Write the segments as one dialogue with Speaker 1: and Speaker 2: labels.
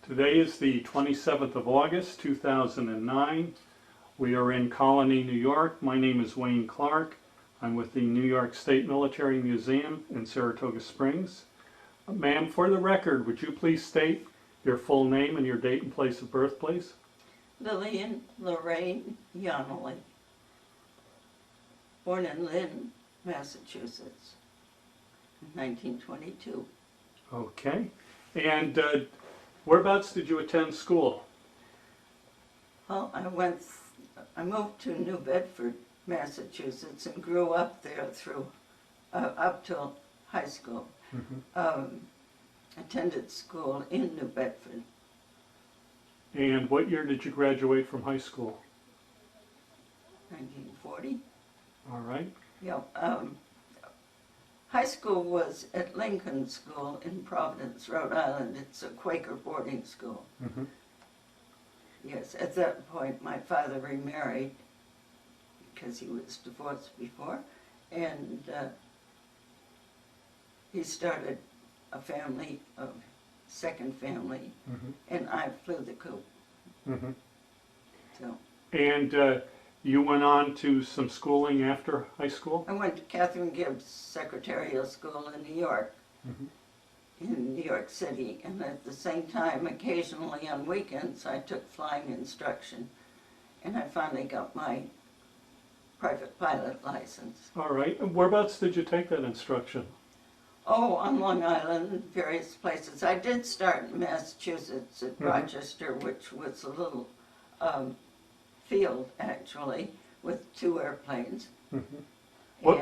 Speaker 1: Today is the 27th of August, 2009. We are in Colony, New York. My name is Wayne Clark. I'm with the New York State Military Museum in Saratoga Springs. Ma'am, for the record, would you please state your full name and your date and place of birth, please?
Speaker 2: Lillian Lorraine Yonally, born in Lynn, Massachusetts, in 1922.
Speaker 1: Okay. And whereabouts did you attend school?
Speaker 2: Well, I moved to New Bedford, Massachusetts, and grew up there through up till high school. Attended school in New Bedford.
Speaker 1: And what year did you graduate from high school?
Speaker 2: 1940.
Speaker 1: All right.
Speaker 2: Yeah. High school was at Lincoln School in Providence, Rhode Island. It's a Quaker boarding school. Yes, at that point my father remarried because he was divorced before, and he started a family, a second family, and I flew the coop. So.
Speaker 1: And you went on to some schooling after high school?
Speaker 2: I went to Catherine Gibbs Secretarial School in New York, in New York City, and at the same time, occasionally on weekends, I took flying instruction, and I finally got my private pilot license.
Speaker 1: All right. And whereabouts did you take that instruction?
Speaker 2: Oh, on Long Island, various places. I did start in Massachusetts at Rochester, which was a little field, actually, with 2 airplanes.
Speaker 1: What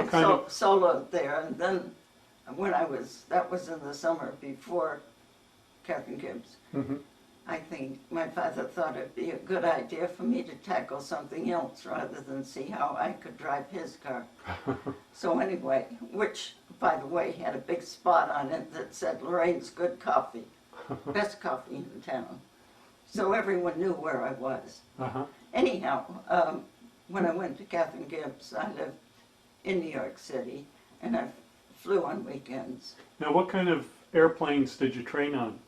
Speaker 1: kind of
Speaker 2: soloed there, and then when that was in the summer before Catherine Gibbs. I think my father thought it'd be a good idea for me to tackle something else rather than see how I could drive his car. So anyway, which, by the way, had a big spot on it that said Lorraine's Good Coffee, best coffee in town. So everyone knew where I was. Anyhow, when I went to Catherine Gibbs, I lived in New York City, and I flew on weekends.
Speaker 1: Now, what kind of airplanes did you train on?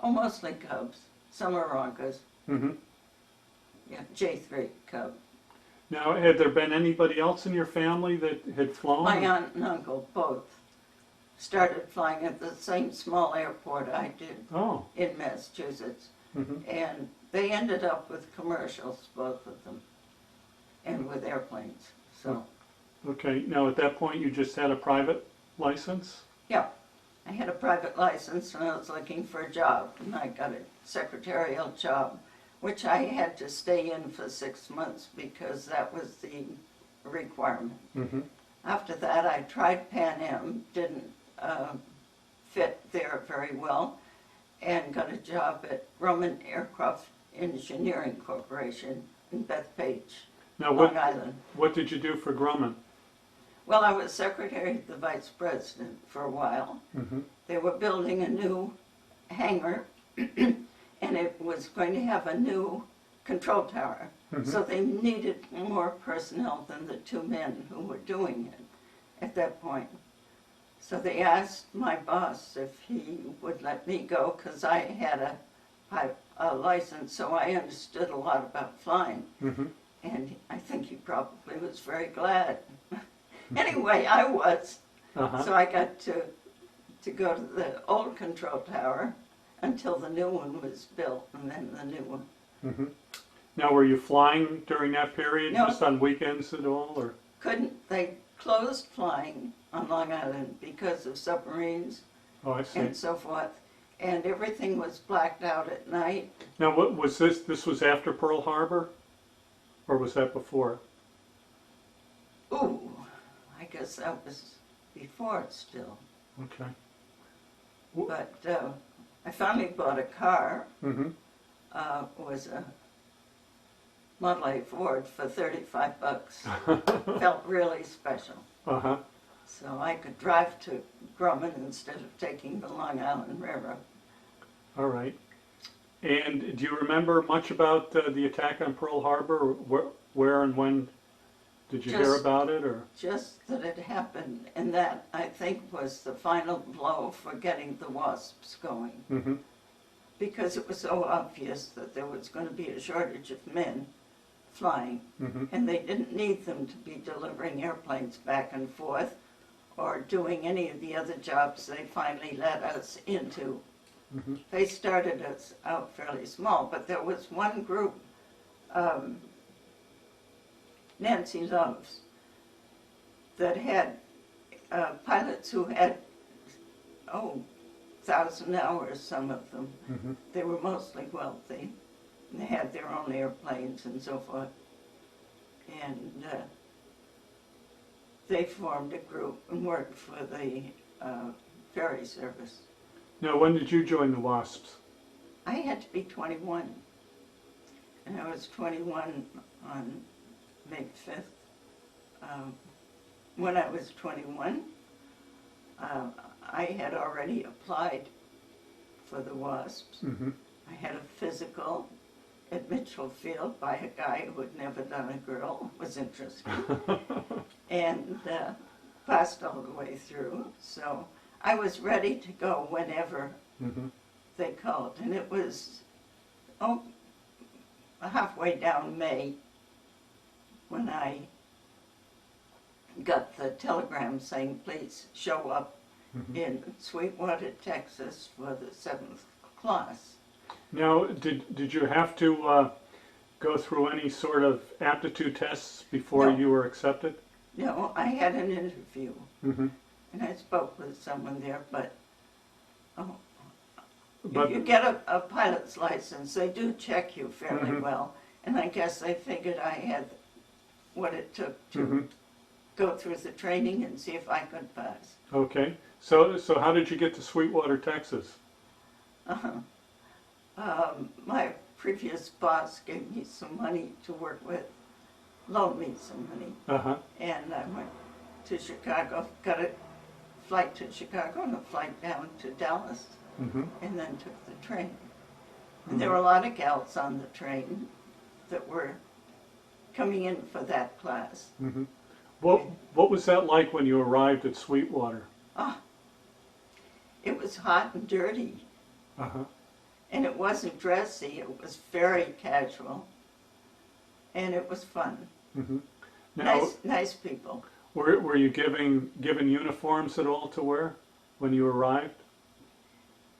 Speaker 2: Oh, mostly Cubs, some Aeroncas. Yeah, J3 Cub.
Speaker 1: Now, had there been anybody else in your family that had flown?
Speaker 2: My aunt and uncle both started flying at the same small airport I did in Massachusetts. And they ended up with commercials, both of them, and with airplanes. So.
Speaker 1: Okay. Now, at that point, you just had a private license?
Speaker 2: Yeah. I had a private license and I was looking for a job, and I got a secretarial job, which I had to stay in for 6 months because that was the requirement. After that, I tried Pan Am, didn't fit there very well, and got a job at Roman Aircraft Engineering Corporation in Bethpage,
Speaker 1: Now,
Speaker 2: Long Island.
Speaker 1: What did you do for Grumman?
Speaker 2: Well, I was secretary to the vice president for a while. They were building a new hangar, and it was going to have a new control tower. So they needed more personnel than the 2 men who were doing it at that point. So they asked my boss if he would let me go, because I had a license, so I understood a lot about flying. And I think he probably was very glad. Anyway, I was. So I got to go to the old control tower until the new one was built, and then the new one.
Speaker 1: Now, were you flying during that period,
Speaker 2: No.
Speaker 1: just on weekends at all, or?
Speaker 2: Couldn't. They closed flying on Long Island because of submarines and so forth, and everything was blacked out at night.
Speaker 1: Now, what was this? This was after Pearl Harbor, or was that before?
Speaker 2: Ooh, I guess that was before it still.
Speaker 1: Okay.
Speaker 2: But I finally bought a car. Was a Model A Ford for $35. Felt really special. So I could drive to Grumman instead of taking the Long Island Railroad.
Speaker 1: All right. And do you remember much about the attack on Pearl Harbor? Where and when Did you hear about it, or?
Speaker 2: Just that it happened, and that, I think, was the final blow for getting the WASPs going.
Speaker 1: Mm-hmm.
Speaker 2: Because it was so obvious that there was going to be a shortage of men flying,
Speaker 1: Mm-hmm.
Speaker 2: and they didn't need them to be delivering airplanes back and forth or doing any of the other jobs they finally let us into.
Speaker 1: Mm-hmm.
Speaker 2: They started us out fairly small, but there was one group, Nancy Loves, that had pilots who had, 1,000 hours, some of them.
Speaker 1: Mm-hmm.
Speaker 2: They were mostly wealthy. And they had their own airplanes and so forth. And they formed a group and worked for the ferry service.
Speaker 1: Now, when did you join the WASPs?
Speaker 2: I had to be 21. And I was 21 on May 5th. When I was 21, I had already applied for the WASPs.
Speaker 1: Mm-hmm.
Speaker 2: I had a physical at Mitchell Field by a guy who had never done a girl, was interested, and passed all the way through. So I was ready to go whenever
Speaker 1: Mm-hmm.
Speaker 2: they called. And it was halfway down May when I got the telegram saying, please show up
Speaker 1: Mm-hmm.
Speaker 2: in Sweetwater, Texas for the 7th class.
Speaker 1: Now, did you have to go through any sort of aptitude tests before
Speaker 2: No.
Speaker 1: you were accepted?
Speaker 2: No, I had an interview,
Speaker 1: Mm-hmm.
Speaker 2: and I spoke with someone there, but
Speaker 1: But
Speaker 2: if you get a pilot's license, they do check you fairly
Speaker 1: Mhm.
Speaker 2: well, and I guess they figured I had what it took to
Speaker 1: Mhm.
Speaker 2: go through the training and see if I could pass.
Speaker 1: Okay. So how did you get to Sweetwater, Texas?
Speaker 2: My previous boss gave me some money to work with, loaned me some money,
Speaker 1: Uh-huh.
Speaker 2: and I went to Chicago, got a flight to Chicago and a flight down to Dallas,
Speaker 1: Mm-hmm.
Speaker 2: and then took the train. And there were a lot of gals on the train that were coming in for that class.
Speaker 1: Mm-hmm. What was that like when you arrived at Sweetwater?
Speaker 2: It was hot and dirty,
Speaker 1: Uh-huh.
Speaker 2: and it wasn't dressy, it was very casual, and it was fun.
Speaker 1: Mm-hmm. Now,
Speaker 2: Nice people.
Speaker 1: were you given uniforms at all to wear when you arrived?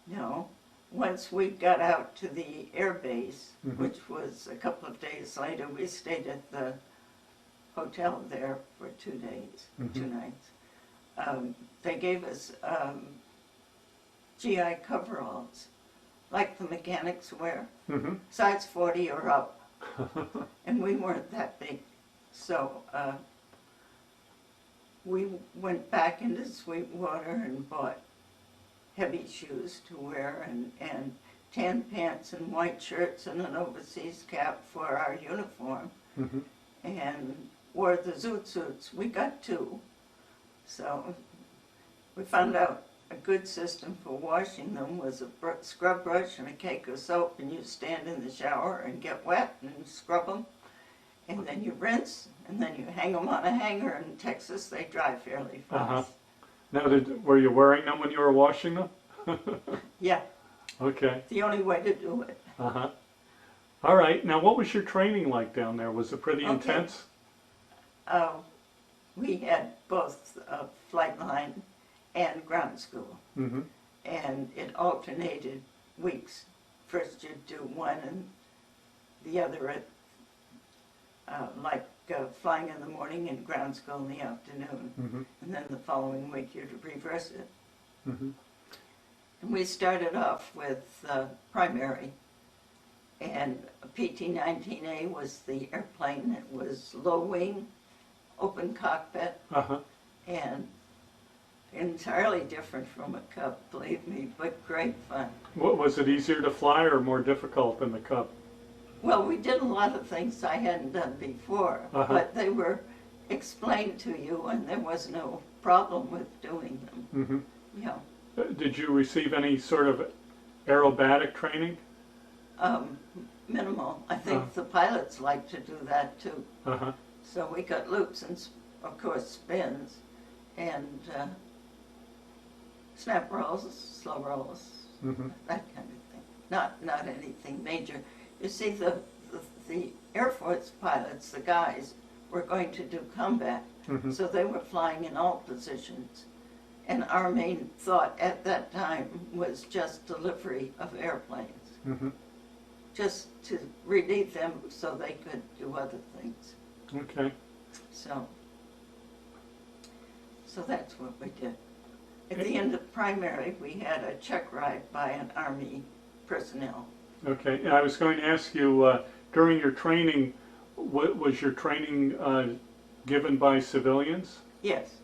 Speaker 2: No, once we got out to the air base,
Speaker 1: Mhm.
Speaker 2: which was a couple of days later, we stayed at the hotel there for 2 days,
Speaker 1: Mhm.
Speaker 2: 2 nights. They gave us GI coveralls, like the mechanics wear,
Speaker 1: Mm-hmm.
Speaker 2: size 40 or up, and we weren't that big. So we went back into Sweetwater and bought heavy shoes to wear and tan pants and white shirts and an overseas cap for our uniform,
Speaker 1: Mm-hmm.
Speaker 2: and wore the zoot suits. We got 2. So we found out a good system for washing them was a scrub brush and a cake of soap, and you stand in the shower and get wet and scrub them, and then you rinse, and then you hang them on a hanger. In Texas, they dry fairly fast.
Speaker 1: Uh-huh. Now, were you wearing them when you were washing them?
Speaker 2: Yeah,
Speaker 1: Okay.
Speaker 2: the only way to do it.
Speaker 1: Uh-huh. All right. Now, what was your training like down there? Was it pretty
Speaker 2: Okay.
Speaker 1: intense?
Speaker 2: We had both flight line and ground school,
Speaker 1: Mm-hmm.
Speaker 2: and it alternated weeks. First you'd do one and the other at flying in the morning and ground school in the afternoon,
Speaker 1: Mm-hmm.
Speaker 2: and then the following week you'd reverse it.
Speaker 1: Mm-hmm.
Speaker 2: And we started off with primary, and PT-19A was the airplane. It was low wing, open cockpit,
Speaker 1: Uh-huh.
Speaker 2: and entirely different from a Cub, believe me, but great fun.
Speaker 1: What, was it easier to fly or more difficult than the Cub?
Speaker 2: Well, we did a lot of things I hadn't done before,
Speaker 1: Uh-huh.
Speaker 2: but they were explained to you, and there was no problem with doing them.
Speaker 1: Mm-hmm.
Speaker 2: You know,
Speaker 1: Did you receive any sort of aerobatic training?
Speaker 2: minimal. I think
Speaker 1: Uh-huh.
Speaker 2: the pilots like to do that too.
Speaker 1: Uh-huh.
Speaker 2: So we got loops and, of course, spins, and snap rolls, slow rolls, that kind of thing. Not anything major. You see, the Air Force pilots, the guys, were going to do combat, so they were flying in all positions. And our main thought at that time was just delivery of airplanes, just to relieve them so they could do other things.
Speaker 1: Okay.
Speaker 2: So that's what we did. At the end of primary, we had a check ride by an Army personnel.
Speaker 1: Okay, and I was going to ask you, during your training, what was your training given by civilians?
Speaker 2: Yes.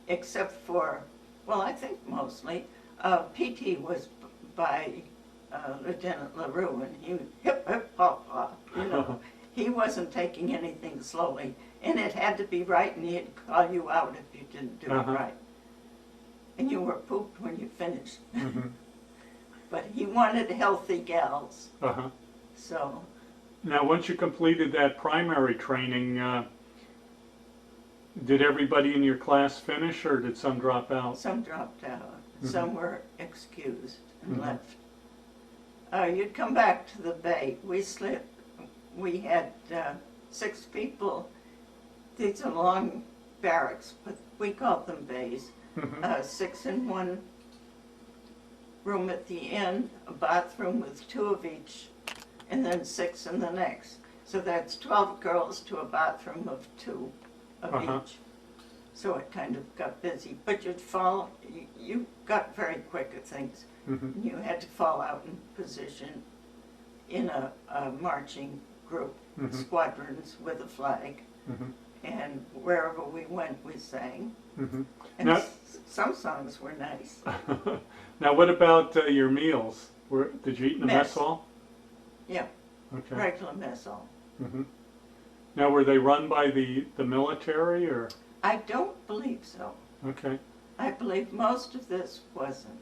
Speaker 2: Except for, well, I think mostly, PT was by Lieutenant LaRue, and he hip, hip, hop, hop, you know. He wasn't taking anything slowly, and it had to be right, and he'd call you out if you didn't do it right. And you were pooped when you finished. But he wanted healthy gals. So.
Speaker 1: Now, once you completed that primary training, did everybody in your class finish, or did some drop out?
Speaker 2: Some dropped out. Some were excused and left. You'd come back to the bay. We had 6 people. These are long barracks, but we called them bays. 6 in one room at the end, a bathroom with 2 of each, and then 6 in the next. So that's 12 girls to a bathroom of 2 of each. So it kind of got busy. But you got very quick at things. You had to fall out in position in a marching group, squadrons with a flag. And wherever we went, we sang. And
Speaker 1: now,
Speaker 2: some songs were nice.
Speaker 1: Now, what about your meals? Did you eat in the mess hall?
Speaker 2: Yeah,
Speaker 1: okay.
Speaker 2: Regular mess hall.
Speaker 1: Now, were they run by the military, or?
Speaker 2: I don't believe so.
Speaker 1: Okay.
Speaker 2: I believe most of this wasn't.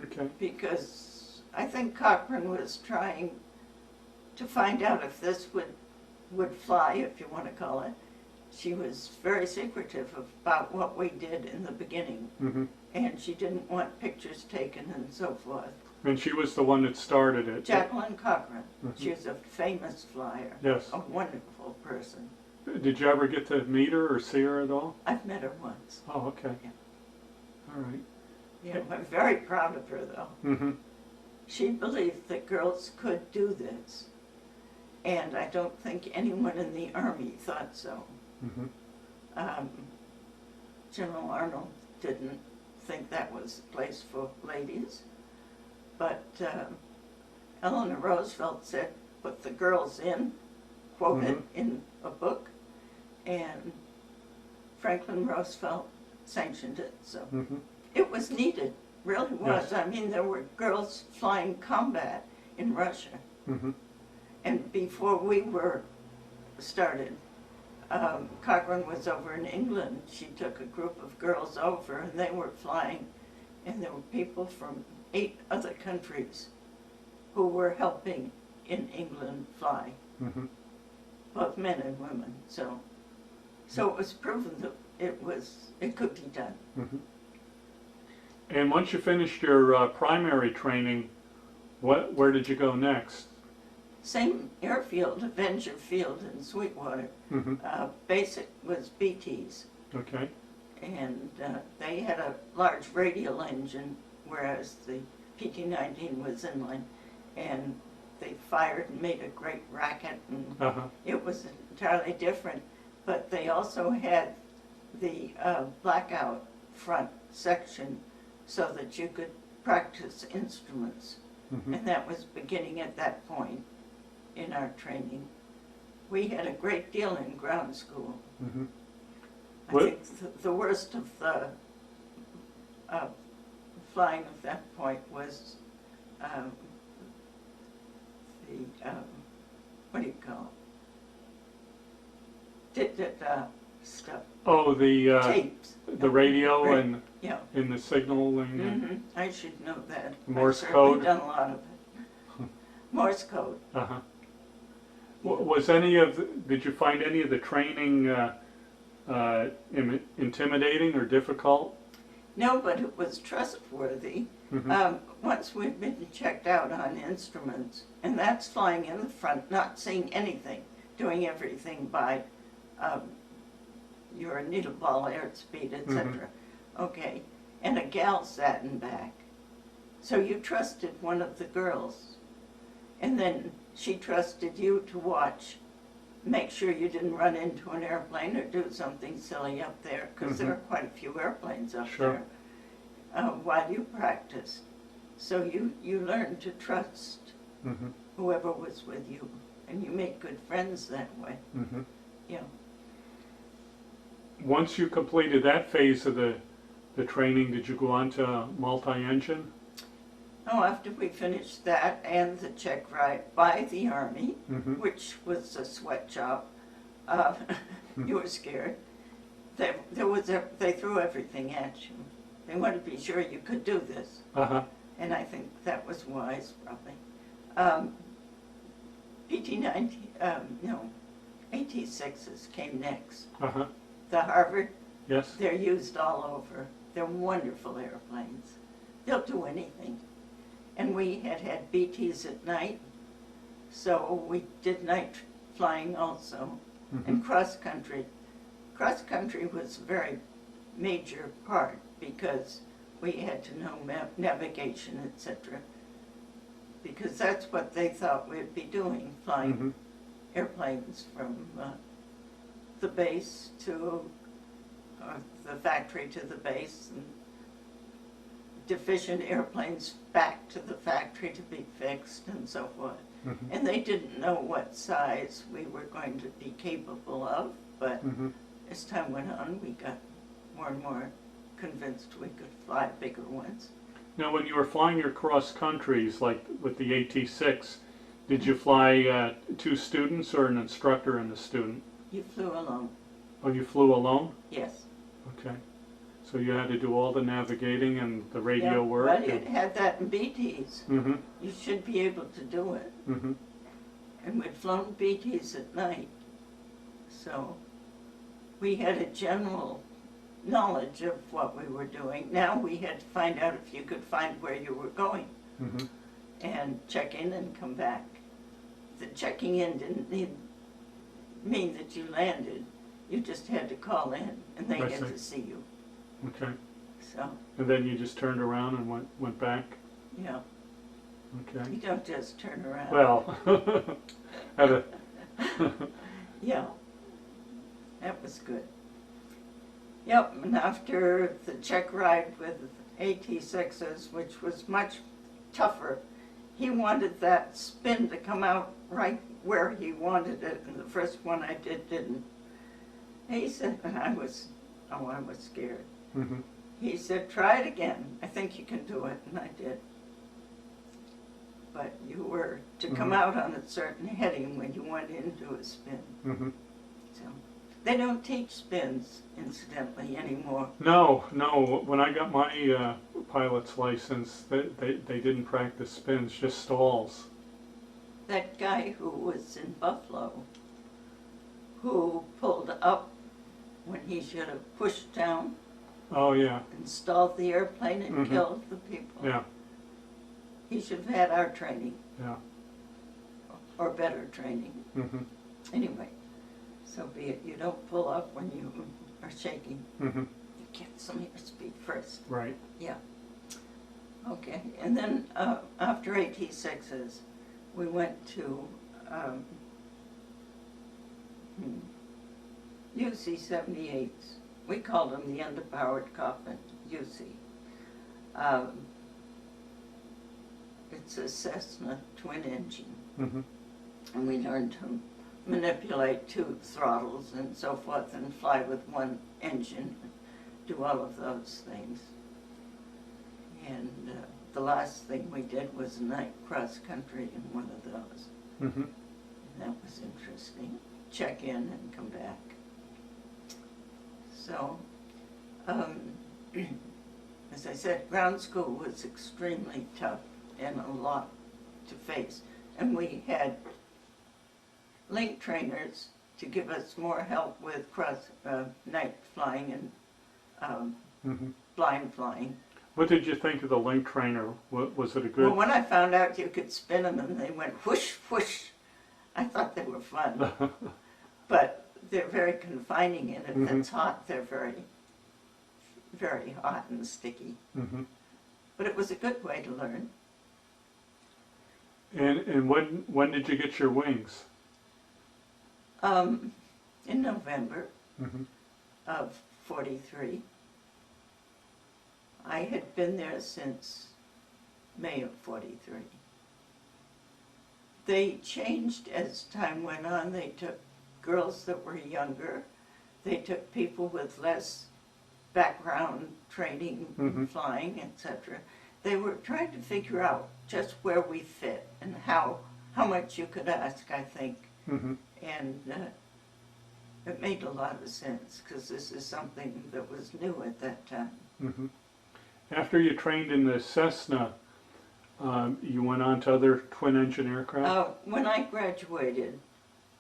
Speaker 1: Okay.
Speaker 2: Because I think Squadron was trying to find out if this would fly, if you want to call it. She was very secretive about what we did in the beginning. And she didn't want pictures taken and so forth.
Speaker 1: And she was the one that started it.
Speaker 2: Jacqueline Cochran. She was a famous flyer.
Speaker 1: Yes.
Speaker 2: A wonderful person.
Speaker 1: Did you ever get to meet her or see her at all?
Speaker 2: I've met her once.
Speaker 1: Oh, okay.
Speaker 2: Yeah.
Speaker 1: All right.
Speaker 2: Yeah, I'm very proud of her, though. She believed that girls could do this. And I don't think anyone in the Army thought so. General Arnold didn't think that was a place for ladies. But Eleanor Roosevelt said, put the girls in, quoted in a book, and Franklin Roosevelt sanctioned it. So it was needed, really was. Yes. I mean, there were girls flying combat in Russia. And before we were started, Squadron was over in England. She took a group of girls over, and they were flying, and there were people from 8 other countries who were helping in England fly, both men and women. So it was proven that it could be done.
Speaker 1: And once you finished your primary training, where did you go next?
Speaker 2: Same airfield, Avenger Field in Sweetwater. Basic was BTs.
Speaker 1: Okay.
Speaker 2: And they had a large radial engine, whereas the PT-19 was inline. And they fired and made a great racket, and it was entirely different. But they also had the blackout front section so that you could practice instruments. And that was beginning at that point in our training. We had a great deal in ground school. I think the worst of the flying at that point was what do you call it? Stuff.
Speaker 1: Oh, the
Speaker 2: tapes.
Speaker 1: The radio
Speaker 2: right.
Speaker 1: and
Speaker 2: yeah.
Speaker 1: In the signaling.
Speaker 2: I should know that.
Speaker 1: Morse
Speaker 2: I've
Speaker 1: code.
Speaker 2: done a lot of it. Morse code.
Speaker 1: Was any of, did you find any of the training intimidating or difficult?
Speaker 2: No, but it was trustworthy. Once we'd been checked out on instruments, and that's flying in the front, not seeing anything, doing everything by your needle ball airspeed, etc. Okay, and a gal sat in back. So you trusted one of the girls, and then she trusted you to watch, make sure you didn't run into an airplane or do something silly up there, because there are quite a few airplanes up there, while you practiced. So you learned to trust whoever was with you, and you made good friends that way. Yeah.
Speaker 1: Once you completed that phase of the training, did you go on to multi-engine?
Speaker 2: Oh, after we finished that and the check ride by the Army, which was a sweat job, you were scared. They threw everything at you. They wanted to be sure you could do this. And I think that was wise, probably. AT-6s came next. The Harvard,
Speaker 1: yes,
Speaker 2: they're used all over. They're wonderful airplanes. They'll do anything. And we had BTs at night, so we did night flying also, and cross-country. Cross-country was a very major part because we had to know navigation, etc. Because that's what they thought we'd be doing, flying airplanes from the base to the factory to the base, and deficient airplanes back to the factory to be fixed and so forth. And they didn't know what size we were going to be capable of, but as time went on, we got more and more convinced we could fly bigger ones.
Speaker 1: Now, when you were flying your cross countries, like with the AT-6, did you fly two students or an instructor and a student?
Speaker 2: You flew alone.
Speaker 1: Oh, you flew alone?
Speaker 2: Yes.
Speaker 1: Okay. So you had to do all the navigating and the radio work?
Speaker 2: Well, you had that in BTs. You should be able to do it. And we'd flown BTs at night. So we had a general knowledge of what we were doing. Now we had to find out if you could find where you were going and check in and come back. The checking in didn't mean that you landed. You just had to call in and they had to see you.
Speaker 1: Okay.
Speaker 2: So.
Speaker 1: And then you just turned around and went back?
Speaker 2: Yeah.
Speaker 1: Okay.
Speaker 2: You don't just turn around.
Speaker 1: Well,
Speaker 2: yeah. That was good. Yep, and after the check ride with AT-6s, which was much tougher, he wanted that spin to come out right where he wanted it, and the first one I did didn't. He said, and I was scared. He said, try it again. I think you can do it, and I did. But you were to come out on a certain heading when you went into a spin. So they don't teach spins, incidentally, anymore.
Speaker 1: No. When I got my pilot's license, they didn't practice spins, just stalls.
Speaker 2: That guy who was in Buffalo, who pulled up when he should have pushed down.
Speaker 1: Oh, yeah.
Speaker 2: And stalled the airplane and killed the people.
Speaker 1: Yeah.
Speaker 2: He should have had our training.
Speaker 1: Yeah.
Speaker 2: Or better training. Anyway, so be it. You don't pull up when you are shaking. You get some airspeed first.
Speaker 1: Right.
Speaker 2: Yeah. Okay, and then after AT-6s, we went to UC-78s. We called them the underpowered coffin, UC. It's a Cessna twin engine. And we learned to manipulate two throttles and so forth and fly with one engine, do all of those things. And the last thing we did was a night cross country in one of those. And that was interesting. Check in and come back. So, as I said, ground school was extremely tough and a lot to face. And we had link trainers to give us more help with night flying and blind flying.
Speaker 1: What did you think of the link trainer? Was it a good?
Speaker 2: Well, when I found out you could spin them and they went whoosh, whoosh, I thought they were fun. But they're very confining, and if it's hot, they're very, very hot and sticky. But it was a good way to learn.
Speaker 1: And when did you get your wings?
Speaker 2: In November of '43. I had been there since May of '43. They changed as time went on. They took girls that were younger. They took people with less background training in flying, etc. They were trying to figure out just where we fit and how much you could ask, I think. And it made a lot of sense, because this is something that was new at that time.
Speaker 1: After you trained in the Cessna, you went on to other twin-engine aircraft?
Speaker 2: When I graduated,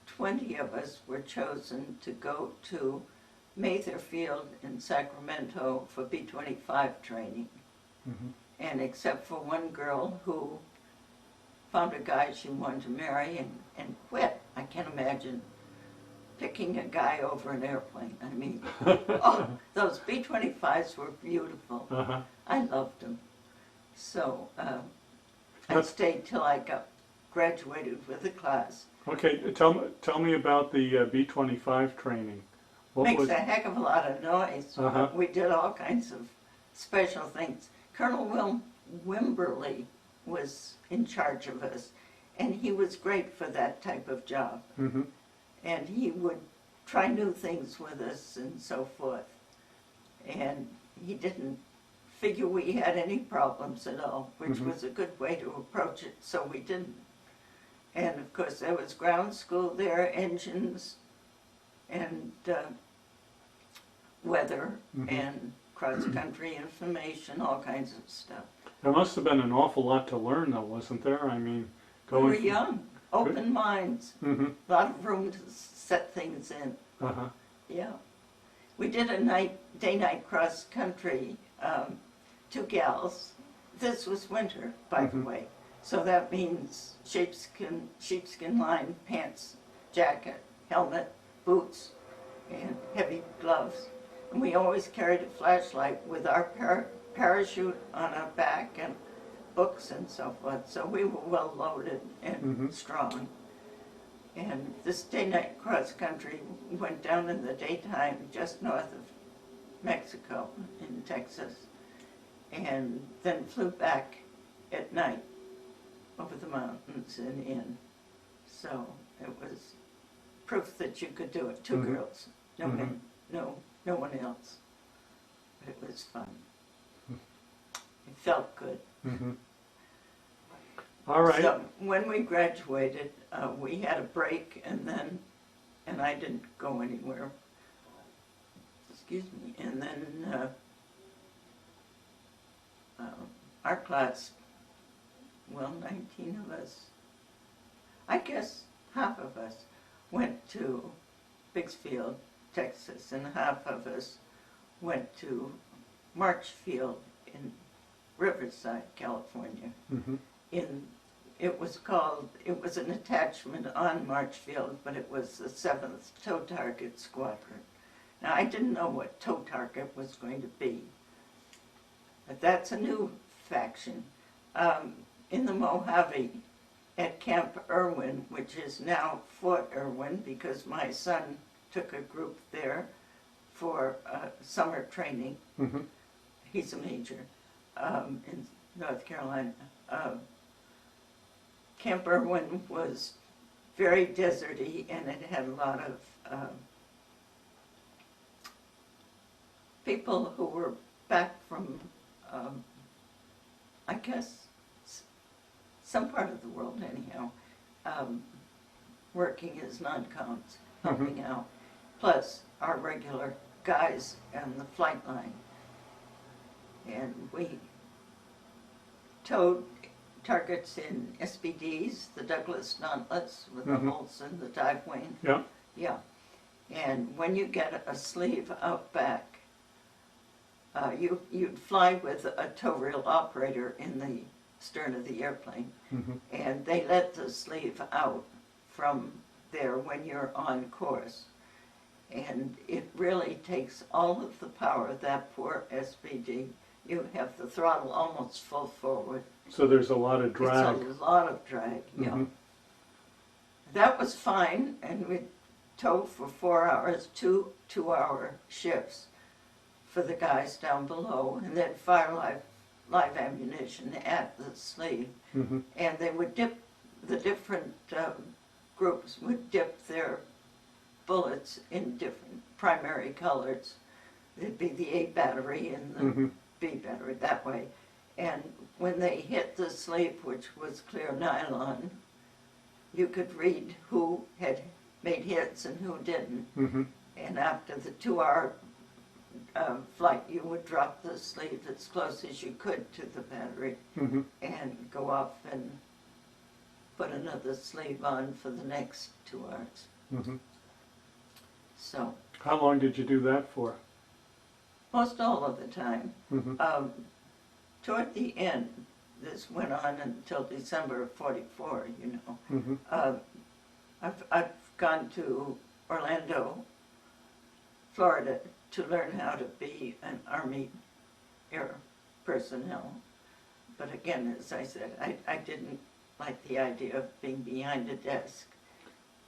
Speaker 2: 20 of us were chosen to go to Mather Field in Sacramento for B25 training. And except for one girl who found a guy she wanted to marry and quit. I can't imagine picking a guy over an airplane. I mean, oh, those B-25s were beautiful. I loved them. So I stayed till I got graduated with the class.
Speaker 1: Okay, tell me about the B-25 training.
Speaker 2: Makes a heck of a lot of noise. We did all kinds of special things. Colonel Wimberly was in charge of us, and he was great for that type of job. And he would try new things with us and so forth. And he didn't figure we had any problems at all, which was a good way to approach it, so we didn't. And of course there was ground school there, engines, and weather, and cross-country information, all kinds of stuff.
Speaker 1: There must have been an awful lot to learn, though, wasn't there? I mean,
Speaker 2: we were young, open minds, a lot of room to set things in. Yeah. We did a day-night cross-country, 2 gals. This was winter, by the way. So that means sheepskin lined pants, jacket, helmet, boots, and heavy gloves. And we always carried a flashlight with our parachute on our back and books and so forth. So we were well loaded and strong. And this day-night cross-country went down in the daytime just north of Mexico in Texas, and then flew back at night over the mountains and in. So it was proof that you could do it. 2 girls, no men, no one else. But it was fun. It felt good.
Speaker 1: All right.
Speaker 2: So when we graduated, we had a break, and I didn't go anywhere. Excuse me. And then our class, well, 19 of us, I guess half of us went to Bixfield, Texas, and half of us went to Marchfield in Riverside, California. It was an attachment on Marchfield, but it was the 7th Tow Target Squadron. Now, I didn't know what tow target was going to be, but that's a new faction. In the Mojave, at Camp Irwin, which is now Fort Irwin, because my son took a group there for summer training. He's a major in North Carolina. Camp Irwin was very deserty, and it had a lot of people who were back from, I guess, some part of the world anyhow, working as non-coms, helping out, plus our regular guys on the flight line. And we towed targets in SBDs, the Douglas Dauntless with the holes in the dive wing.
Speaker 1: Yeah.
Speaker 2: Yeah. And when you get a sleeve out back, you'd fly with a tow reel operator in the stern of the airplane, and they let the sleeve out from there when you're on course. And it really takes all of the power of that poor SBD. You have the throttle almost full forward.
Speaker 1: So there's a lot of drag.
Speaker 2: It's a lot of drag, yeah. That was fine, and we towed for 4 hours, two 2-hour shifts for the guys down below, and then fire live ammunition at the sleeve. And they would dip, the different groups would dip their bullets in different primary colors. There'd be the A battery and the B battery that way. And when they hit the sleeve, which was clear nylon, you could read who had made hits and who didn't. And after the 2-hour flight, you would drop the sleeve as close as you could to the battery and go off and put another sleeve on for the next 2 hours. So.
Speaker 1: How long did you do that for?
Speaker 2: Most all of the time. Toward the end, this went on until December of '44, you know. I've gone to Orlando, Florida, to learn how to be an Army air personnel. But again, as I said, I didn't like the idea of being behind a desk.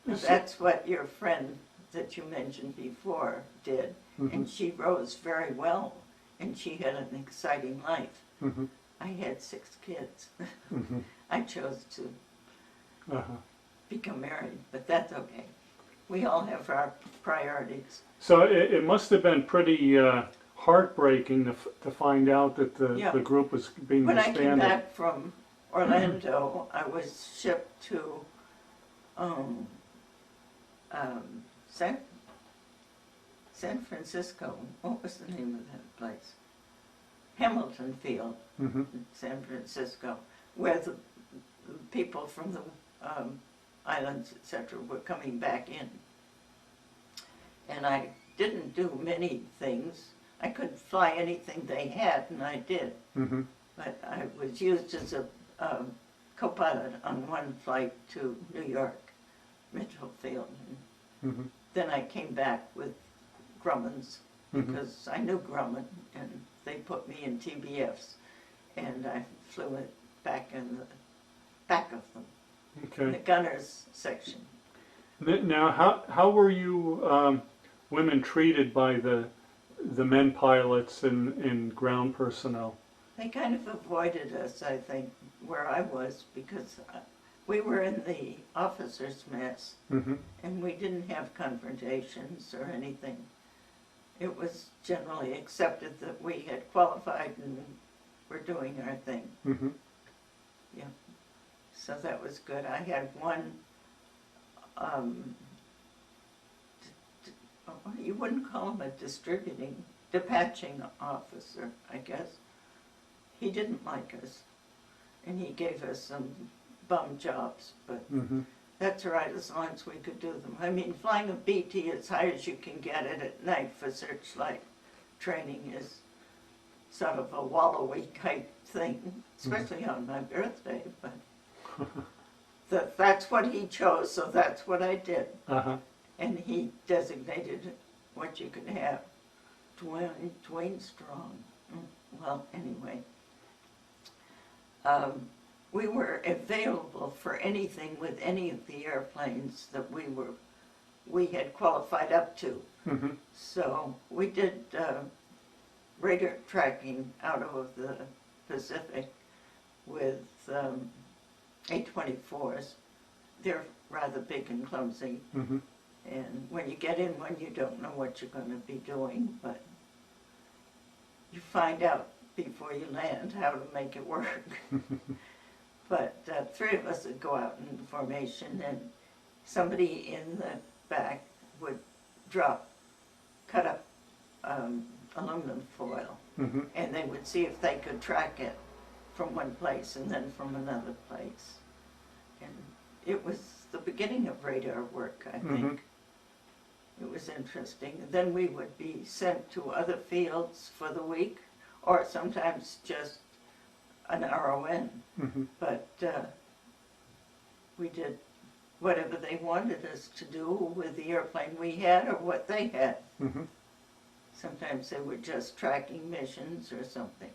Speaker 2: That's what your friend that you mentioned before did, and she rose very well, and she had an exciting life. I had 6 kids. I chose to become married, but that's okay. We all have our priorities.
Speaker 1: So it must have been pretty heartbreaking to find out that the group was being disbanded.
Speaker 2: When I came back from Orlando, I was shipped to San Francisco. What was the name of that place? Hamilton Field, San Francisco, where the people from the islands, etc., were coming back in. And I didn't do many things. I could fly anything they had, and I did. But I was used as a co-pilot on one flight to New York, Mitchell Field. And then I came back with Grumman's, because I knew Grumman, and they put me in TBFs, and I flew it back in the back of them, the gunners section.
Speaker 1: Now, how were you women treated by the men pilots and ground personnel?
Speaker 2: They kind of avoided us, I think, where I was, because we were in the officers' mess, and we didn't have confrontations or anything. It was generally accepted that we had qualified and were doing our thing. Yeah. So that was good. I had one, you wouldn't call him a dispatching officer, I guess. He didn't like us, and he gave us some bum jobs, but that's all right as long as we could do them. I mean, flying a BT as high as you can get it at night for searchlight training is sort of a wallowy type thing, especially on my birthday, but that's what he chose, so that's what I did. And he designated what you could have. Dwayne Strong. Well, anyway. We were available for anything with any of the airplanes that we had qualified up to. So we did radar tracking out of the Pacific with A-24s. They're rather big and clumsy. And when you get in one, you don't know what you're going to be doing, but you find out before you land how to make it work. But 3 of us would go out in formation, and somebody in the back would cut up aluminum foil, and they would see if they could track it from one place and then from another place. And it was the beginning of radar work, I think. It was interesting. Then we would be sent to other fields for the week, or sometimes just an RON. But we did whatever they wanted us to do with the airplane we had or what they had. Sometimes they were just tracking missions or something.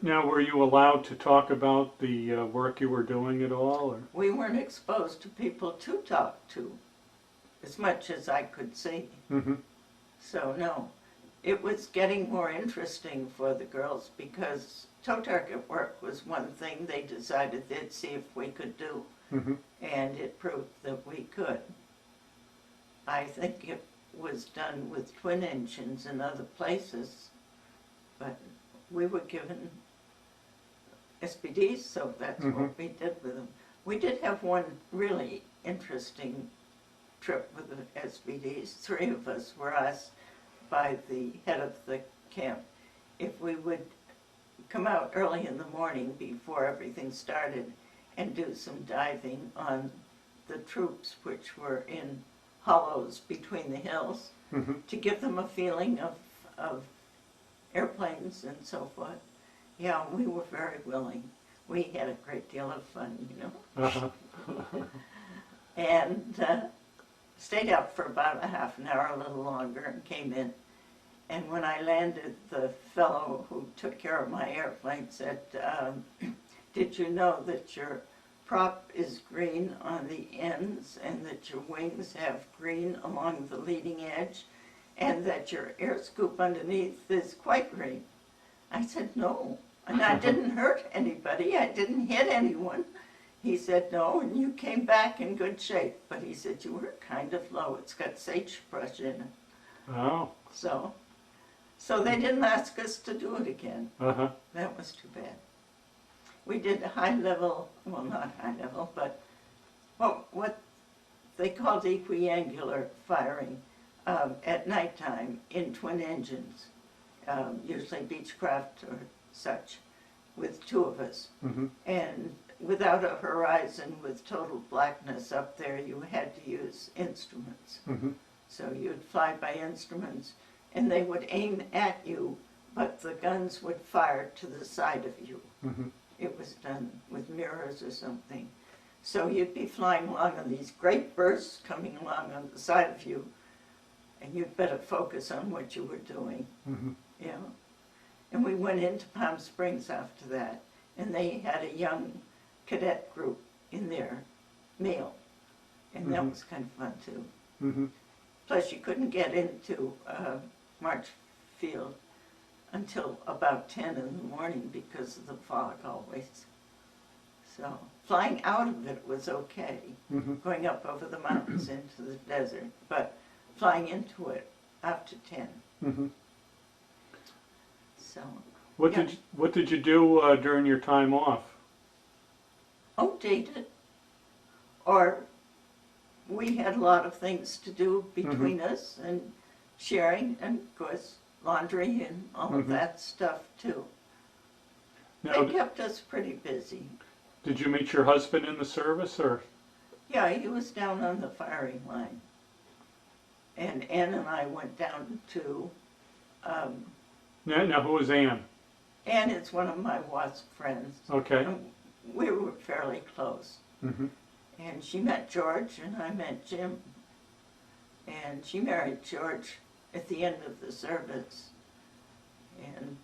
Speaker 1: Now, were you allowed to talk about the work you were doing at all? Or?
Speaker 2: We weren't exposed to people to talk to, as much as I could see. So no, it was getting more interesting for the girls because tow target work was one thing they decided they'd see if we could do, and it proved that we could. I think it was done with twin engines in other places, but we were given SBDs, so that's what we did with them. We did have one really interesting trip with the SBDs. 3 of us were asked by the head of the camp if we would come out early in the morning before everything started and do some diving on the troops which were in hollows between the hills to give them a feeling of airplanes and so forth. Yeah, we were very willing. We had a great deal of fun, you know. And stayed out for about a half an hour, a little longer, and came in. And when I landed, the fellow who took care of my airplane said, did you know that your prop is green on the ends and that your wings have green along the leading edge and that your air scoop underneath is quite green? I said, no. And I didn't hurt anybody. I didn't hit anyone. He said, no, and you came back in good shape. But he said, you were kind of low. It's got sagebrush in it.
Speaker 1: Oh.
Speaker 2: So they didn't ask us to do it again. That was too bad. We did a high level, well, not high level, but what they called equiangular firing at nighttime in twin engines, usually Beechcraft or such, with 2 of us. And without a horizon, with total blackness up there, you had to use instruments. So you'd fly by instruments, and they would aim at you, but the guns would fire to the side of you. It was done with mirrors or something. So you'd be flying along on these great bursts coming along on the side of you, and you'd better focus on what you were doing. You know? And we went into Palm Springs after that, and they had a young cadet group in their meal, and that was kind of fun too. Plus you couldn't get into March Field until about 10 in the morning because of the fog always. So flying out of it was okay, going up over the mountains into the desert, but flying into it after 10. So.
Speaker 1: What did you do during your time off?
Speaker 2: Oh, dated. Or we had a lot of things to do between us and sharing, and of course laundry and all of that stuff too.
Speaker 1: Now,
Speaker 2: They kept us pretty busy.
Speaker 1: Did you meet your husband in the service, or?
Speaker 2: Yeah, he was down on the firing line. And Ann and I went down to...
Speaker 1: Now, who was Ann?
Speaker 2: Ann is one of my WASP friends.
Speaker 1: Okay.
Speaker 2: And we were fairly close. And she met George, and I met Jim. And she married George at the end of the service. And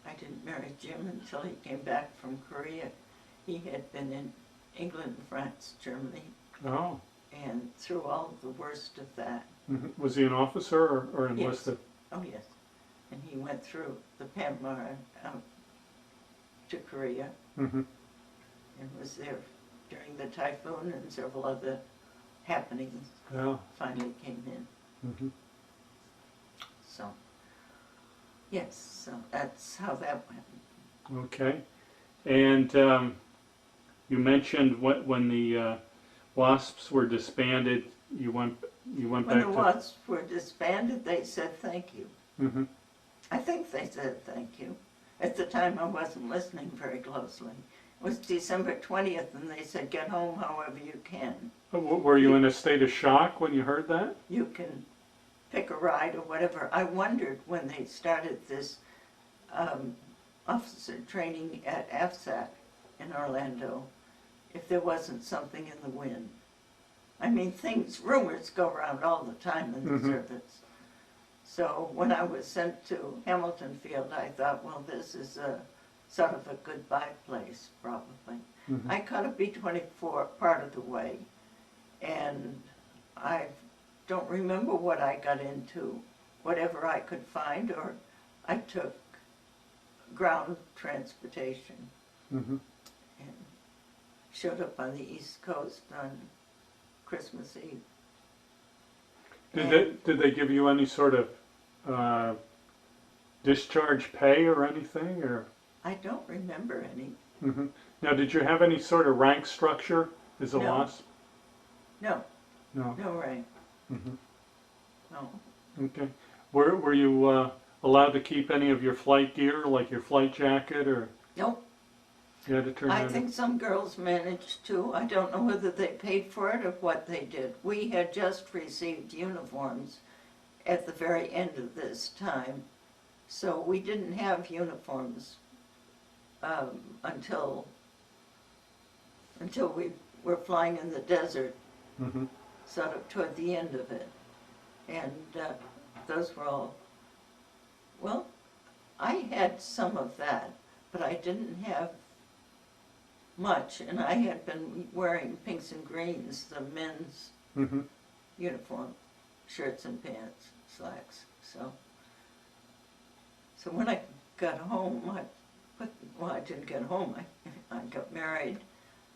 Speaker 2: I didn't marry Jim until he came back from Korea. He had been in England, France, Germany. Oh. And through all of the worst of that.
Speaker 1: Was he an officer or enlisted?
Speaker 2: Yes. Oh, yes. And he went through the Panama out to Korea. And was there during the typhoon and several other happenings. Finally came in. So, yes, so that's how that went.
Speaker 1: Okay. And you mentioned when the WASPs were disbanded, you went back to...
Speaker 2: When the WASPs were disbanded, they said thank you. I think they said thank you. At the time, I wasn't listening very closely. It was December 20th, and they said, get home however you can.
Speaker 1: Were you in a state of shock when you heard that?
Speaker 2: You can pick a ride or whatever. I wondered when they started this officer training at AFSAT in Orlando if there wasn't something in the wind. I mean, rumors go around all the time in the service. So when I was sent to Hamilton Field, I thought, well, this is a sort of a goodbye place, probably. I caught a B-24 part of the way, and I don't remember what I got into, whatever I could find, or I took ground transportation and showed up on the East Coast on Christmas Eve.
Speaker 1: Did they give you any sort of discharge pay or anything, or?
Speaker 2: I don't remember any.
Speaker 1: Now, did you have any sort of rank structure as a
Speaker 2: No.
Speaker 1: WASP?
Speaker 2: No,
Speaker 1: No.
Speaker 2: no rank. No.
Speaker 1: Okay. Were you allowed to keep any of your flight gear, like your flight jacket, or
Speaker 2: Nope.
Speaker 1: you had to turn
Speaker 2: I
Speaker 1: that
Speaker 2: think some girls managed to. I don't know whether they paid for it or what they did. We had just received uniforms at the very end of this time, so we didn't have uniforms until we were flying in the desert, sort of toward the end of it. And those were all, well, I had some of that, but I didn't have much, and I had been wearing pinks and greens, the men's uniform, shirts and pants, slacks. So when I got home, I didn't get home. I got married.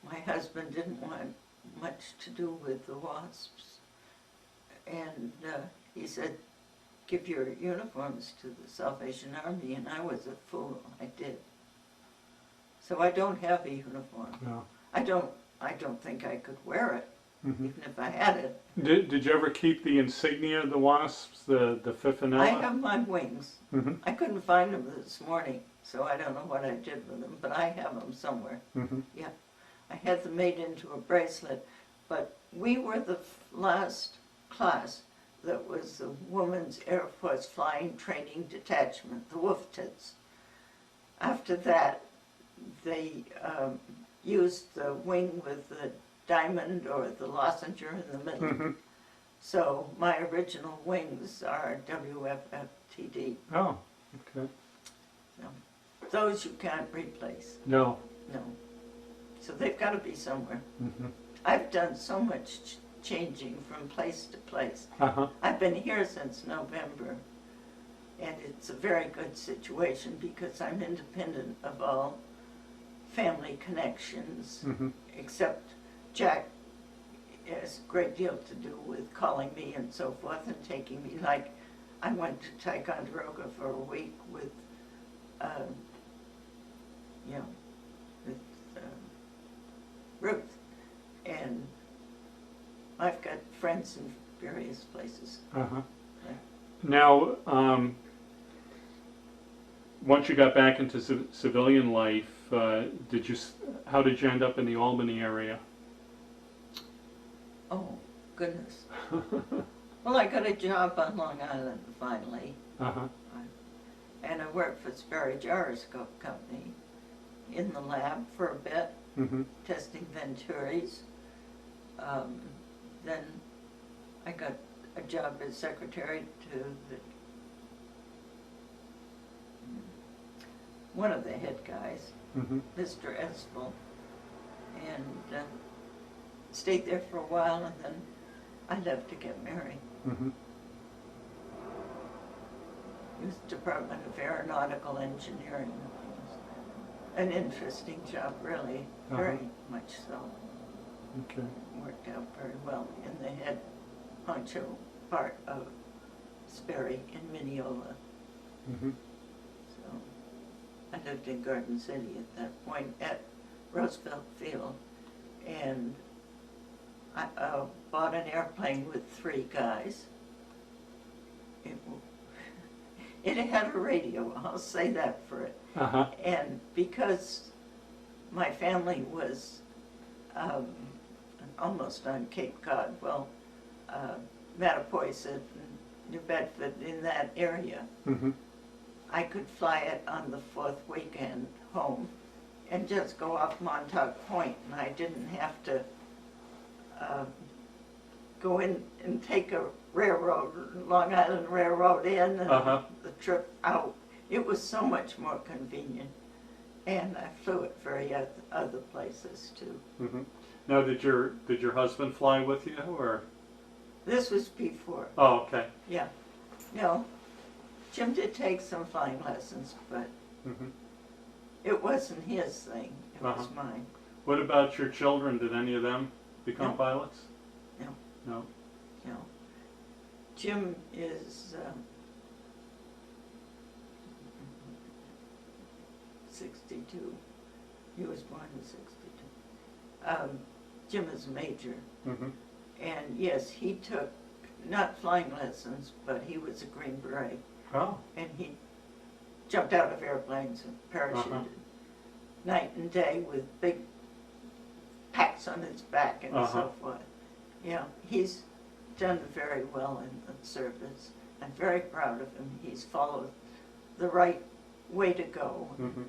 Speaker 2: My husband didn't want much to do with the WASPs, and he said, "Give your uniforms to the Salvation Army," and I was a fool. I did. So I don't have a uniform.
Speaker 1: No.
Speaker 2: I don't think I could wear it, even if I had it.
Speaker 1: Did you ever keep the insignia of the WASPs, the Fifinella?
Speaker 2: I have my wings. I couldn't find them this morning, so I don't know what I did with them, but I have them somewhere. Yeah, I had them made into a bracelet, but we were the last class that was the Women's Airforce Flying Training Detachment, the WFTDs. After that, they used the wing with the diamond or the lozenge in the middle. So my original wings are WFFTD.
Speaker 1: Oh, okay.
Speaker 2: So those you can't replace.
Speaker 1: No.
Speaker 2: No. So they've got to be somewhere. I've done so much changing from place to place. I've been here since November, and it's a very good situation because I'm independent of all family connections, except Jack has a great deal to do with calling me and so forth and taking me. Like, I went to Ticonderoga for a week with, Ruth, and I've got friends in various places.
Speaker 1: Now, once you got back into civilian life, how did you end up in the Albany area?
Speaker 2: Oh, goodness. Well, I got a job on Long Island finally. And I worked for Sperry Gyroscope Company in the lab for a bit, testing Venturis. Then I got a job as secretary to one of the head guys, Mr. Espel, and stayed there for a while, and then I left to get married. It was Department of Aeronautical Engineering. It was an interesting job, really, very much so.
Speaker 1: Okay.
Speaker 2: Worked out very well in the head honcho part of Sperry in Mineola. So I lived in Garden City at that point, at Roosevelt Field, and I bought an airplane with 3 guys. It had a radio, I'll say that for it.
Speaker 1: Uh-huh.
Speaker 2: And because my family was almost on Cape Cod, well, Mattapoisett, New Bedford, in that area,
Speaker 1: Mm-hmm.
Speaker 2: I could fly it on the fourth weekend home and just go off Montauk Point, and I didn't have to go in and take a railroad, Long Island Railroad in, and the trip out. It was so much more convenient, and I flew it other places too.
Speaker 1: Mm-hmm. Now, did your husband fly with you, or?
Speaker 2: This was before.
Speaker 1: Oh, okay.
Speaker 2: Yeah. No, Jim did take some flying lessons, but
Speaker 1: Mm-hmm.
Speaker 2: it wasn't his thing. It was mine.
Speaker 1: What about your children? Did any of them become
Speaker 2: No.
Speaker 1: pilots?
Speaker 2: No.
Speaker 1: No.
Speaker 2: No. Jim is 62. He was born in 62. Jim is a major.
Speaker 1: Mm-hmm.
Speaker 2: And yes, he took not flying lessons, but he was a Green Beret.
Speaker 1: Oh.
Speaker 2: And he jumped out of airplanes and parachuted night and day with big packs on his back and so forth. Yeah, he's done very well in the service. I'm very proud of him. He's followed the right way to go.
Speaker 1: Mm-hmm.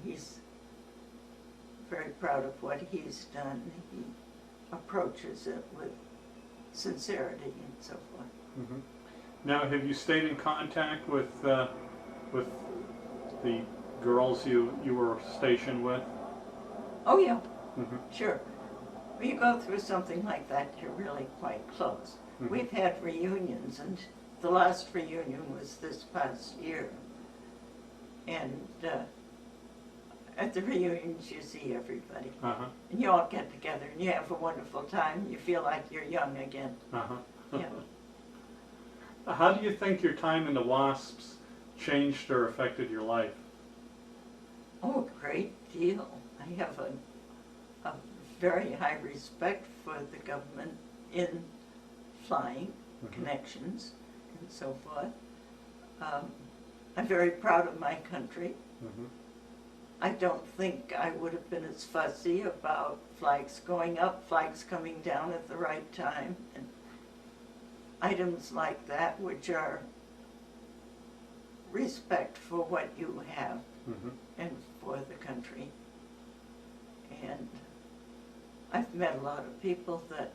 Speaker 2: He's very proud of what he's done. He approaches it with sincerity and so forth.
Speaker 1: Mm-hmm. Now, have you stayed in contact with the girls you were stationed with?
Speaker 2: Oh yeah,
Speaker 1: Mm-hmm.
Speaker 2: sure. When you go through something like that, you're really quite close.
Speaker 1: Mhm.
Speaker 2: We've had reunions, and the last reunion was this past year. And at the reunions, you see everybody.
Speaker 1: Uh-huh.
Speaker 2: And you all get together, and you have a wonderful time. You feel like you're young again.
Speaker 1: Uh-huh.
Speaker 2: Yeah.
Speaker 1: How do you think your time in the WASPs changed or affected your life?
Speaker 2: Oh, a great deal. I have a very high respect for the government in flying connections and so forth. I'm very proud of my country.
Speaker 1: Mm-hmm.
Speaker 2: I don't think I would have been as fussy about flags going up, flags coming down at the right time, and items like that, which are respect for what you have and for the country. And I've met a lot of people that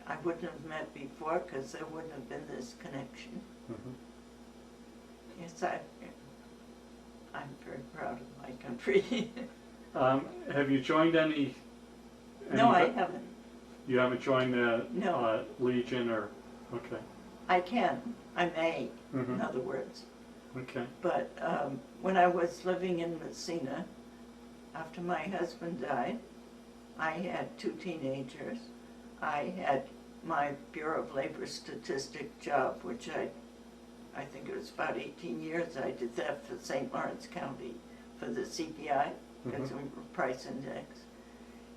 Speaker 2: I wouldn't have met before because there wouldn't have been this connection. Yes, I'm very proud of my country.
Speaker 1: Have you joined any
Speaker 2: No, I haven't.
Speaker 1: You haven't joined the
Speaker 2: No.
Speaker 1: Legion or, okay.
Speaker 2: I can. I may,
Speaker 1: Mhm.
Speaker 2: in other words.
Speaker 1: Okay.
Speaker 2: But when I was living in Messina, after my husband died, I had 2 teenagers. I had my Bureau of Labor Statistic job, which I think it was about 18 years. I did that for St. Lawrence County for the CPI, Consumer Price Index.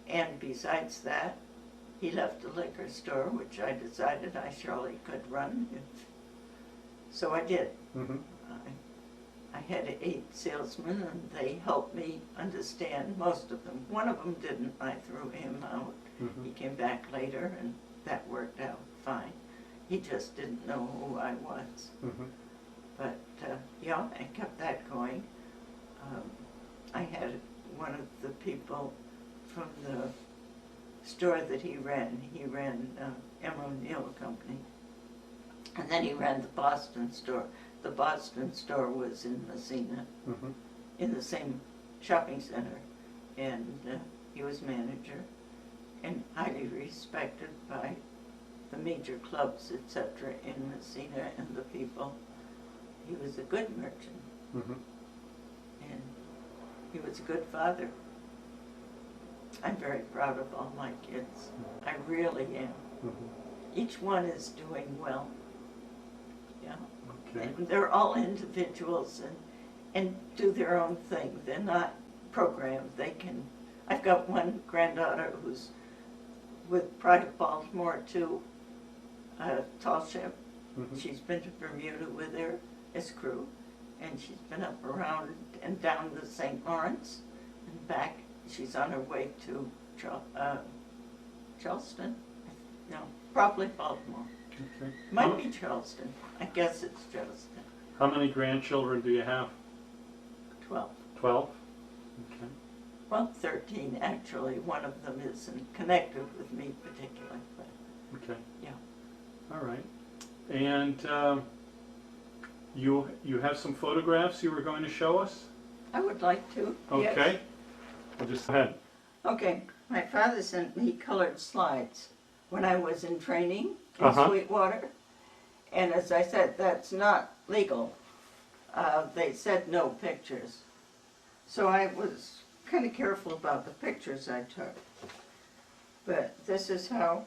Speaker 2: And besides that, he left a liquor store, which I decided I surely could run. So I did. I had 8 salesmen, and they helped me understand most of them. One of them didn't. I threw him out. He came back later, and that worked out fine. He just didn't know who I was. But yeah, I kept that going. I had one of the people from the store that he ran M. O'Neill Company. And then he ran the Boston store. The Boston store was in Messina, in the same shopping center. And he was manager and highly respected by the major clubs, etc., in Messina and the people. He was a good merchant. And he was a good father. I'm very proud of all my kids. I really am. Each one is doing well. Yeah.
Speaker 1: Okay.
Speaker 2: And they're all individuals and do their own thing. They're not programmed. They can. I've got one granddaughter who's with Pride of Baltimore too, a tall ship. She's been to Bermuda with her as crew, and she's been up around and down to St. Lawrence and back. She's on her way to Charleston. No, probably Baltimore.
Speaker 1: Okay.
Speaker 2: Might be Charleston. I guess it's Charleston.
Speaker 1: How many grandchildren do you have?
Speaker 2: 12.
Speaker 1: 12? Okay.
Speaker 2: Well, 13 actually. One of them isn't connected with me particularly, but
Speaker 1: Okay.
Speaker 2: yeah.
Speaker 1: All right. And you have some photographs you were going to show us?
Speaker 2: I would like to.
Speaker 1: Okay.
Speaker 2: Yes.
Speaker 1: Well, just go ahead.
Speaker 2: Okay. My father sent me colored slides when I was in training in
Speaker 1: Uh-huh.
Speaker 2: Sweetwater. And as I said, that's not legal. They said no pictures. So I was kind of careful about the pictures I took. But this is how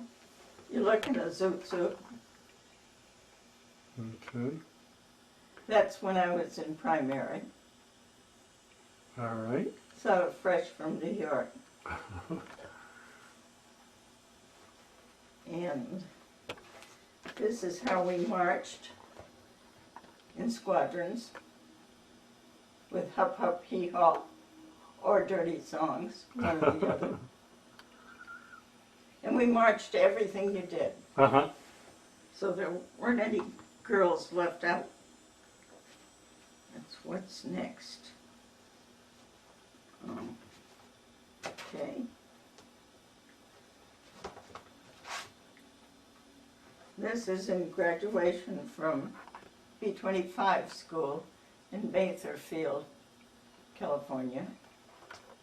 Speaker 2: you look in a zoot suit.
Speaker 1: Okay.
Speaker 2: That's when I was in primary.
Speaker 1: All right.
Speaker 2: Sort of fresh from New York. And this is how we marched in squadrons with Hup Hup Hee Haw or dirty songs, one or the other. And we marched to everything you did.
Speaker 1: Uh-huh.
Speaker 2: So there weren't any girls left out. That's what's next. Okay. This is in graduation from B25 school in Bedford, California.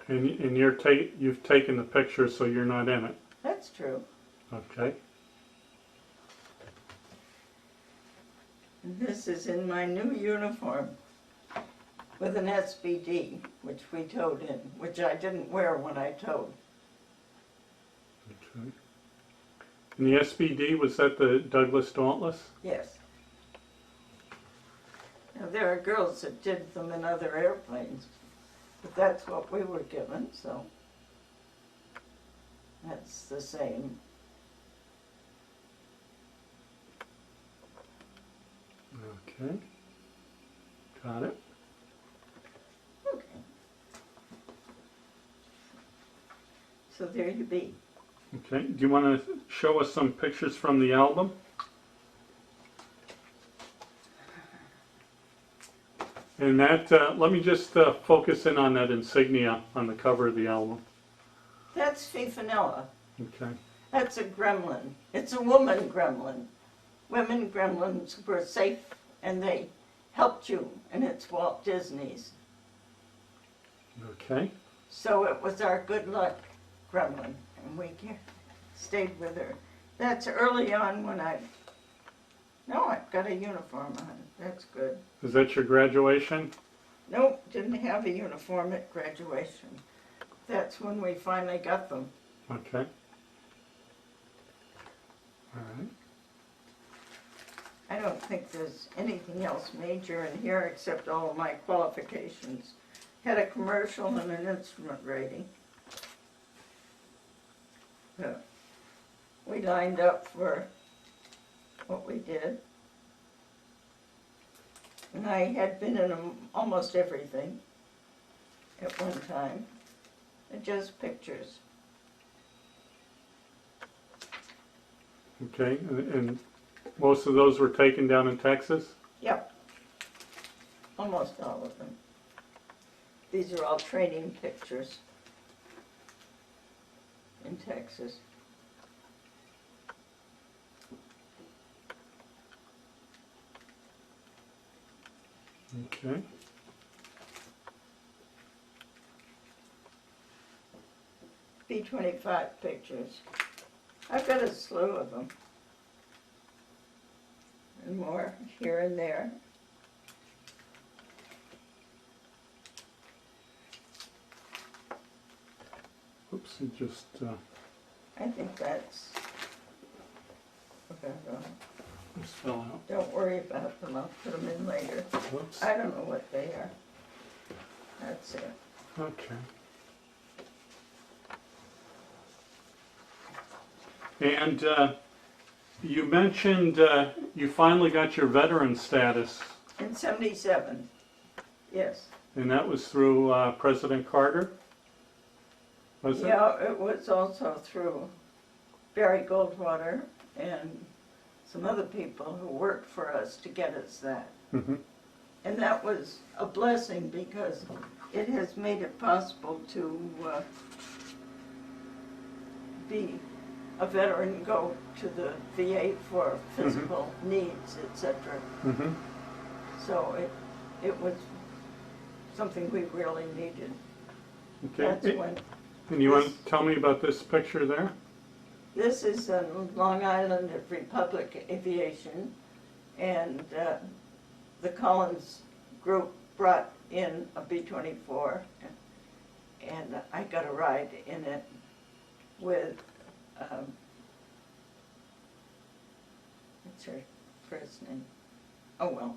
Speaker 1: And you've taken the picture, so you're not in it.
Speaker 2: That's true.
Speaker 1: Okay.
Speaker 2: And this is in my new uniform with an SBD, which we towed in, which I didn't wear when I towed.
Speaker 1: Okay. And the SBD, was that the Douglas Dauntless?
Speaker 2: Yes. Now, there are girls that did them in other airplanes, but that's what we were given, so that's the same.
Speaker 1: Okay. Got it.
Speaker 2: Okay. So there you be.
Speaker 1: Okay. Do you want to show us some pictures from the album? And that, let me just focus in on that insignia on the cover of the album.
Speaker 2: That's Fifanella.
Speaker 1: Okay.
Speaker 2: That's a gremlin. It's a woman gremlin. Women gremlins were safe and they helped you, and it's Walt Disney's.
Speaker 1: Okay.
Speaker 2: So it was our good luck gremlin, and we stayed with her. That's early on when no, I've got a uniform on. That's good.
Speaker 1: Is that your graduation?
Speaker 2: Nope, didn't have a uniform at graduation. That's when we finally got them.
Speaker 1: Okay. All right.
Speaker 2: I don't think there's anything else major in here except all of my qualifications. Had a commercial and an instrument rating. We lined up for what we did. And I had been in almost everything at one time. And just pictures.
Speaker 1: Okay. And most of those were taken down in Texas?
Speaker 2: Yep. Almost all of them. These are all training pictures in Texas.
Speaker 1: Okay.
Speaker 2: B25 pictures. I've got a slew of them. And more here and there.
Speaker 1: Oops, it just,
Speaker 2: I think that's, okay,
Speaker 1: just fell out.
Speaker 2: don't worry about them, I'll put them in later.
Speaker 1: Whoops.
Speaker 2: I don't know what they are. That's it.
Speaker 1: Okay. And you mentioned you finally got your veteran status.
Speaker 2: In '77. Yes.
Speaker 1: And that was through President Carter? Was it?
Speaker 2: Yeah, it was also through Barry Goldwater and some other people who worked for us to get us that.
Speaker 1: Mm-hmm.
Speaker 2: And that was a blessing because it has made it possible to be a veteran and go to the VA for physical needs, etc.
Speaker 1: Mm-hmm.
Speaker 2: So it was something we really needed.
Speaker 1: Okay.
Speaker 2: That's when
Speaker 1: And you want to tell me about this picture there?
Speaker 2: this is Long Island at Republic Aviation, and the Collins group brought in a B-24, and I got a ride in it with, what's her first name? Oh well,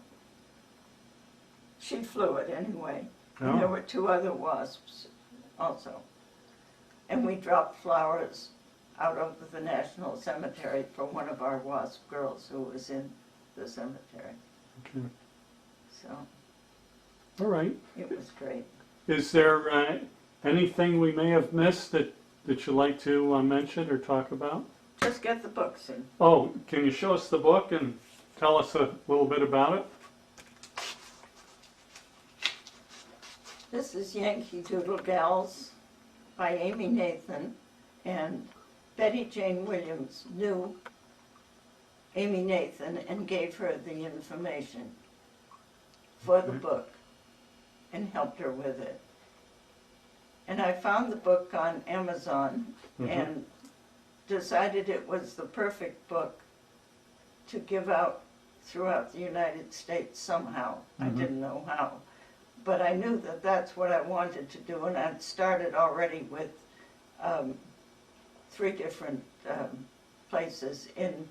Speaker 2: she flew it anyway, and there were 2 other WASPs also. And we dropped flowers out of the National Cemetery for one of our WASP girls who was in the cemetery.
Speaker 1: Okay.
Speaker 2: So
Speaker 1: All right.
Speaker 2: it was great.
Speaker 1: Is there anything we may have missed that you'd like to mention or talk about?
Speaker 2: Just get the books in.
Speaker 1: Oh, can you show us the book and tell us a little bit about it?
Speaker 2: This is Yankee Doodle Gals by Amy Nathan, and Betty Jane Williams knew Amy Nathan and gave her the information for the book and helped her with it. And I found the book on Amazon and decided it was the perfect book to give out throughout the United States somehow. I didn't know how. But I knew that that's what I wanted to do, and I'd started already with 3 different places in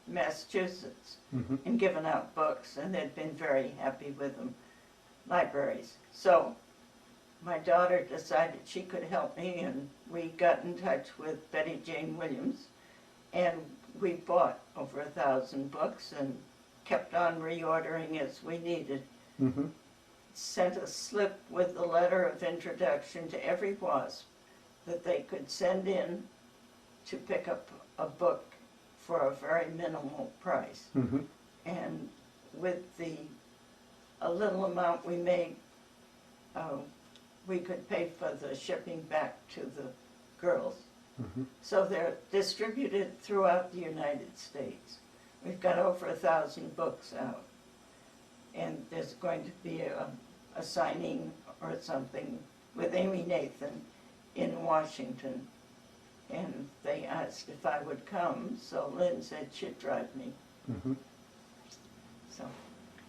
Speaker 2: Massachusetts and given out books, and they'd been very happy with them, libraries. So my daughter decided she could help me, and we got in touch with Betty Jane Williams, and we bought over 1,000 books and kept on reordering as we needed. Sent a slip with the letter of introduction to every WASP that they could send in to pick up a book for a very minimal price. And with a little amount we made, we could pay for the shipping back to the girls. So they're distributed throughout the United States. We've got over 1,000 books out. And there's going to be a signing or something with Amy Nathan in Washington. And they asked if I would come, so Lynn said she'd drive me. So,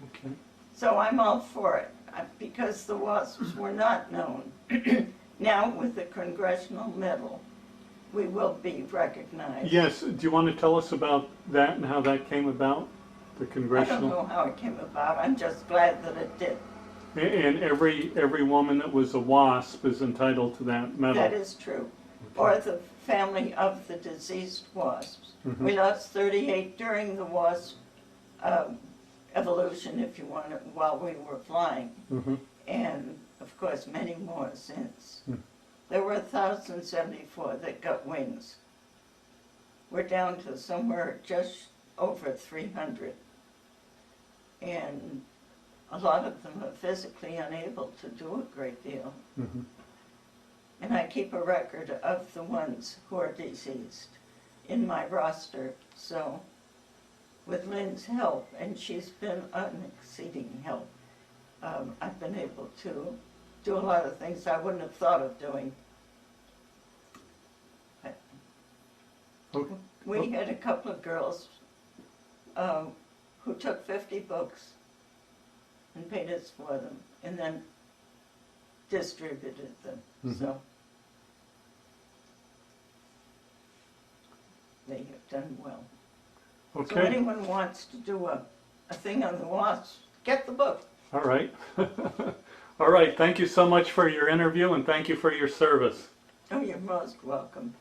Speaker 1: Okay.
Speaker 2: so I'm all for it, because the WASPs were not known. Now with the Congressional Medal, we will be recognized.
Speaker 1: Yes, do you want to tell us about that and how that came about? The
Speaker 2: I don't
Speaker 1: congressional.
Speaker 2: know how it came about. I'm just glad that it did.
Speaker 1: And every woman that was a WASP is entitled to that medal.
Speaker 2: That is true. Or the family of the deceased WASPs. We lost 38 during the WASP evolution, if you want it, while we were flying. And, of course, many more since. There were 1,074 that got wings. We're down to somewhere just over 300. And a lot of them are physically unable to do a great deal. And I keep a record of the ones who are deceased in my roster. So with Lynn's help, and she's been an exceeding help, I've been able to do a lot of things I wouldn't have thought of doing. We had a couple of girls who took 50 books and paid us for them, and then distributed them. So they have done well.
Speaker 1: Okay.
Speaker 2: So anyone wants to do a thing on the WASPs, get the book.
Speaker 1: All right. All right. Thank you so much for your interview, and thank you for your service.
Speaker 2: Oh, you're most welcome.